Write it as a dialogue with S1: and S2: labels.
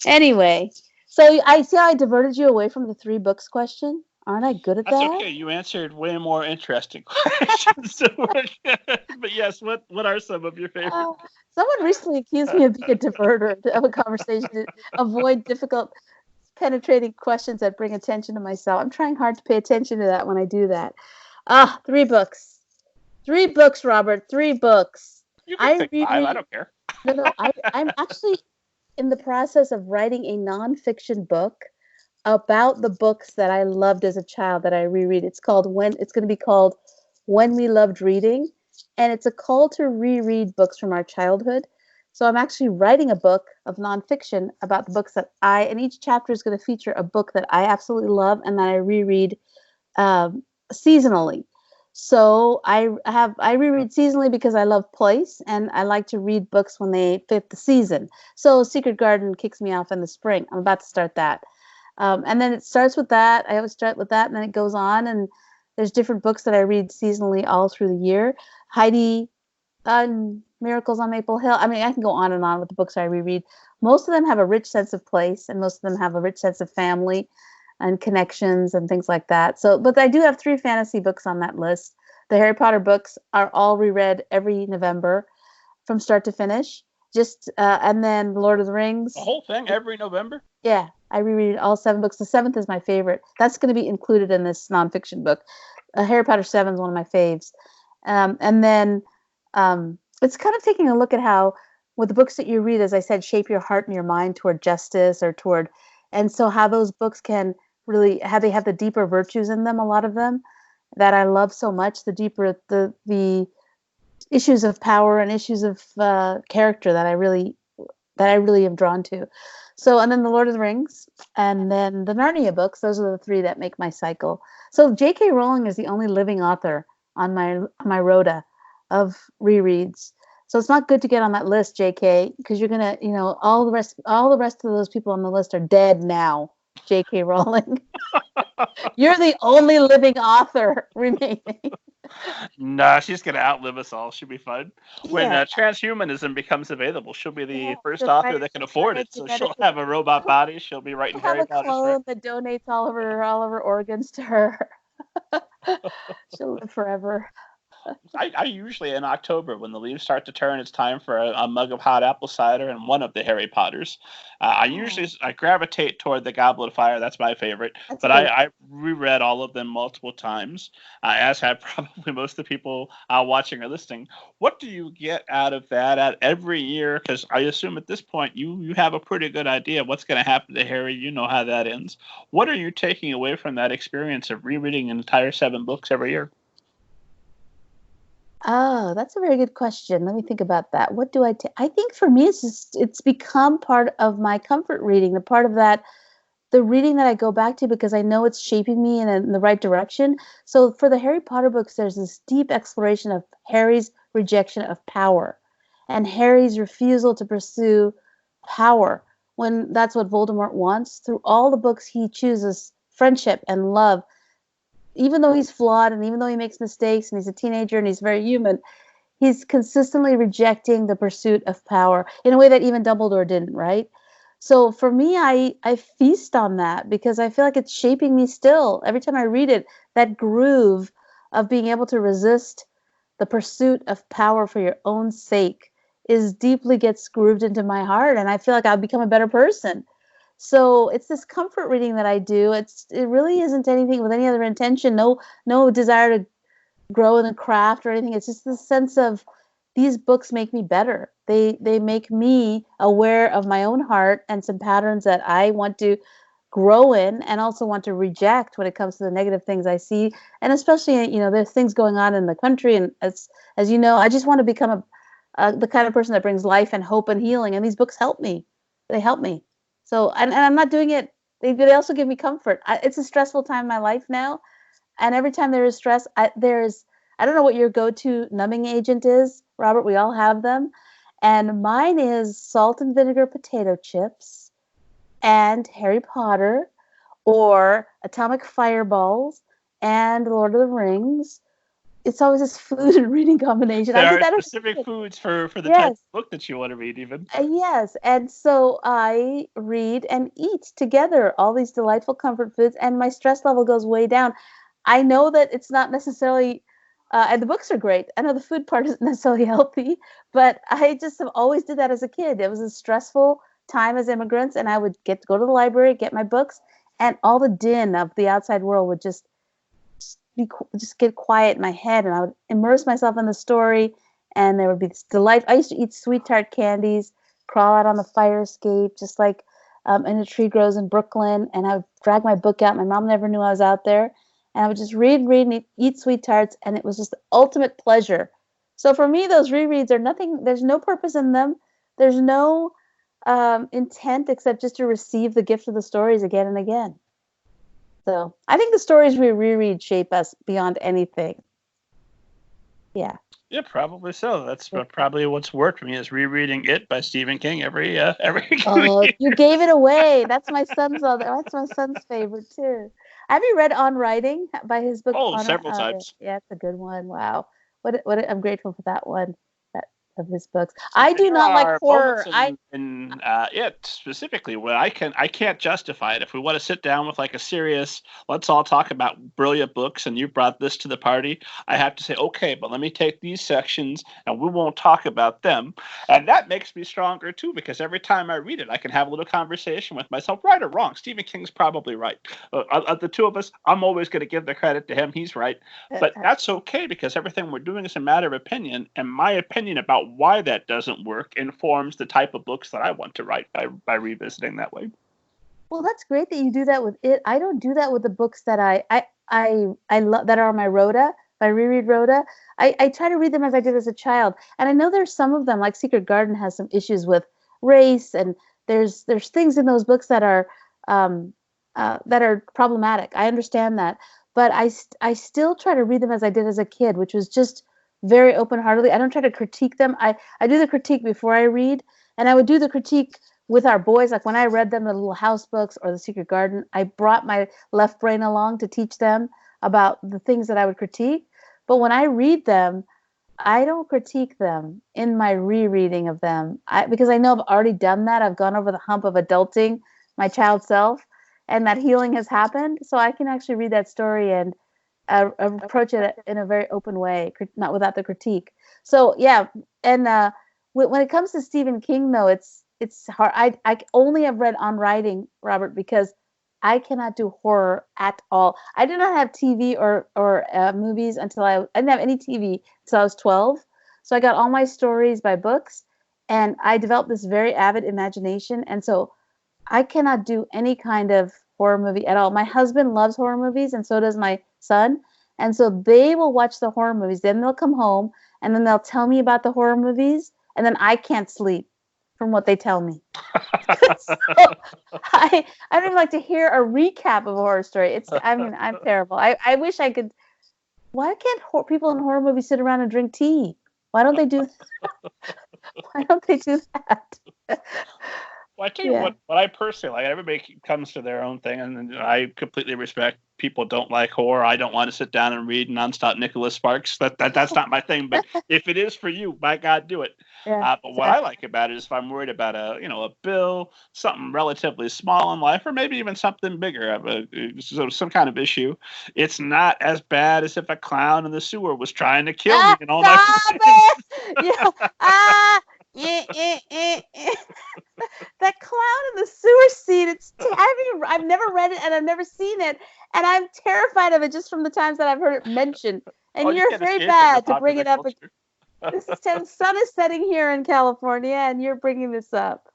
S1: Anyway, so I see how I diverted you away from the 3 books question. Aren't I good at
S2: That's
S1: that?
S2: okay. You answered way more interesting questions. So we're good. But yes, what are some of your favorite?
S1: Uh, Someone recently accused me of being a diverter of a conversation to avoid difficult, penetrating questions that bring attention to myself. I'm trying hard to pay attention to that when I do that. 3 books. 3 books, Robert. 3 books.
S2: You can
S1: I
S2: pick five. I
S1: reread.
S2: don't care.
S1: No, no. I'm actually in the process of writing a nonfiction book about the books that I loved as a child that I reread. It's going to be called When We Loved Reading, and it's a call to reread books from our childhood. So I'm actually writing a book of nonfiction about the books and each chapter is going to feature a book that I absolutely love and that I reread um, seasonally. So I reread seasonally because I love place and I like to read books when they fit the season. So Secret Garden kicks me off in the spring. I'm about to start that. And then it starts with that. I always start with that, and then it goes on. And there's different books that I read seasonally all through the year. Heidi, Miracles on Maple Hill. I mean, I can go on and on with the books I reread. Most of them have a rich sense of place, and most of them have a rich sense of family and connections and things like that. So, but I do have 3 fantasy books on that list. The Harry Potter books are all reread every November from start to finish. And then Lord of the
S2: The
S1: Rings.
S2: whole thing every November.
S1: Yeah, I reread all 7 books. The seventh is my favorite. That's going to be included in this nonfiction book. Harry Potter 7 is one of my faves. And then it's kind of taking a look at how, with the books that you read, as I said, shape your heart and your mind toward justice or toward, and so how those books can really, how they have the deeper virtues in them, a lot of them, that I love so much, the deeper, the issues of power and issues of character that I really am drawn to. So, and then the Lord of the Rings, and then the Narnia books. Those are the 3 that make my cycle. So, J.K. Rowling is the only living author on my rota of rereads. So it's not good to get on that list, J.K., because you're gonna, all the rest of those people on the list are dead now. J.K. Rowling, you're the only living author remaining.
S2: Nah, she's gonna outlive us all. She'll be fine. When
S1: Yeah,
S2: transhumanism becomes available, she'll be the
S1: yeah.
S2: first
S1: The
S2: author that can afford it. So she'll
S1: cryogenetically.
S2: have a robot body. She'll be writing
S1: She'll have
S2: Harry
S1: a
S2: Potter script.
S1: clone that donates all of her organs to her. She'll live forever.
S2: I usually in October when the leaves start to turn, it's time for a mug of hot apple cider and one of the Harry Potters.
S1: Oh,
S2: I gravitate toward the Goblet of Fire. That's my favorite.
S1: that's a
S2: But
S1: good one.
S2: I reread all of them multiple times, as have probably most of the people watching or listening. What do you get out of that at every year? Because I assume at this point you have a pretty good idea of what's going to happen to Harry. You know how that ends. What are you taking away from that experience of rereading an entire 7 books every year?
S1: Oh, that's a very good question. Let me think about that. What do I take? I think for me, it's become part of my comfort reading, the part of that, the reading that I go back to because I know it's shaping me in the right direction. So for the Harry Potter books, there's this deep exploration of Harry's rejection of power and Harry's refusal to pursue power when that's what Voldemort wants. Through all the books, he chooses friendship and love, even though he's flawed and even though he makes mistakes and he's a teenager and he's very human. He's consistently rejecting the pursuit of power in a way that even Dumbledore didn't, right? So for me, I feast on that because I feel like it's shaping me still. Every time I read it, that groove of being able to resist the pursuit of power for your own sake is deeply gets grooved into my heart, and I feel like I'll become a better person. So it's this comfort reading that I do. It really isn't anything with any other intention. No desire to grow in the craft or anything. It's just the sense of these books make me better. They make me aware of my own heart and some patterns that I want to grow in and also want to reject when it comes to the negative things I see. And especially, there's things going on in the country. And as you know, I just want to become the kind of person that brings life and hope and healing. And these books help me. They help me. So, and I'm not doing it. They also give me comfort. It's a stressful time in my life now, and every time there is stress, I don't know what your go-to numbing agent is, Robert. We all have them, and mine is salt and vinegar potato chips and Harry Potter, or atomic fireballs and Lord of the Rings, it's always this food and reading combination.
S2: There
S1: I did
S2: are
S1: that as a
S2: specific
S1: kid.
S2: foods for the type
S1: Yes.
S2: of book that you want to read, even.
S1: Yes, and so I read and eat together all these delightful comfort foods, and my stress level goes way down. I know that it's not necessarily, and the books are great. I know the food part isn't necessarily healthy, but I just have always did that as a kid. It was a stressful time as immigrants, and I would get to go to the library, get my books, and all the din of the outside world would just get quiet in my head, and I would immerse myself in the story, and there would be this delight. I used to eat sweet tart candies, crawl out on the fire escape, just like in a tree grows in Brooklyn, and I would drag my book out. My mom never knew I was out there, and I would just read, and eat sweet tarts, and it was just the ultimate pleasure. So for me, those rereads are nothing. There's no purpose in them. There's no intent except just to receive the gift of the stories again and again. So I think the stories we reread shape us beyond anything. Yeah.
S2: Yeah, probably so. That's probably what's worked for me is rereading It by Stephen King every year.
S1: Oh, you gave it away. That's my son's favorite too. Have you read On Writing by his book?
S2: Oh, several times.
S1: Yeah, it's a good one. Wow. I'm grateful for that one. That of his books. I do not like horror.
S2: In It specifically where I can't justify it. If we want to sit down with like a serious, let's all talk about brilliant books, and you brought this to the party, I have to say, okay, but let me take these sections and we won't talk about them. And that makes me stronger too, because every time I read it, I can have a little conversation with myself, right or wrong. Stephen King's probably right. Of the two of us, I'm always going to give the credit to him. He's right. But that's okay, because everything we're doing is a matter of opinion, and my opinion about why that doesn't work informs the type of books that I want to write by revisiting that way.
S1: Well, that's great that you do that with it. I don't do that with the books that I love that are on my Rhoda. If I reread Rhoda, I try to read them as I did as a child. And I know there's some of them, like Secret Garden has some issues with race, and there's things in those books that are problematic. I understand that, but I still try to read them as I did as a kid, which was just very open-heartedly. I don't try to critique them. I do the critique before I read, and I would do the critique with our boys. Like when I read them the Little House books or the Secret Garden, I brought my left brain along to teach them about the things that I would critique. But when I read them, I don't critique them in my rereading of them, because I know I've already done that. I've gone over the hump of adulting my child self, and that healing has happened. So I can actually read that story and approach it in a very open way, not without the critique. So yeah, and when it comes to Stephen King, though, it's hard. I only have read On Writing, Robert, because I cannot do horror at all. I did not have TV or movies until I didn't have any TV until I was 12. So I got all my stories by books, and I developed this very avid imagination, and so I cannot do any kind of horror movie at all. My husband loves horror movies, and so does my son. And so they will watch the horror movies. Then they'll come home, and then they'll tell me about the horror movies, and then I can't sleep from what they tell me. So I don't even like to hear a recap of a horror story. I'm terrible. I wish I could. Why can't people in horror movies sit around and drink tea? Why don't they do that?
S2: Well, I tell you what I personally like. Everybody comes to their own thing, and I completely respect people don't like horror. I don't want to sit down and read nonstop Nicholas Sparks. That's not my thing. But if it is for you, by God, do it.
S1: Yeah,
S2: but what I like about it is if I'm worried about a bill, something relatively small in life, or maybe even something bigger, some kind of issue, it's not as bad as if a clown in the sewer was trying to kill me and all that.
S1: That clown in the sewer scene, I've never read it and I've never seen it, and I'm terrified of it just from the times that I've heard it mentioned. And you're very bad to bring it up. The sun is setting here in California, and you're bringing this up.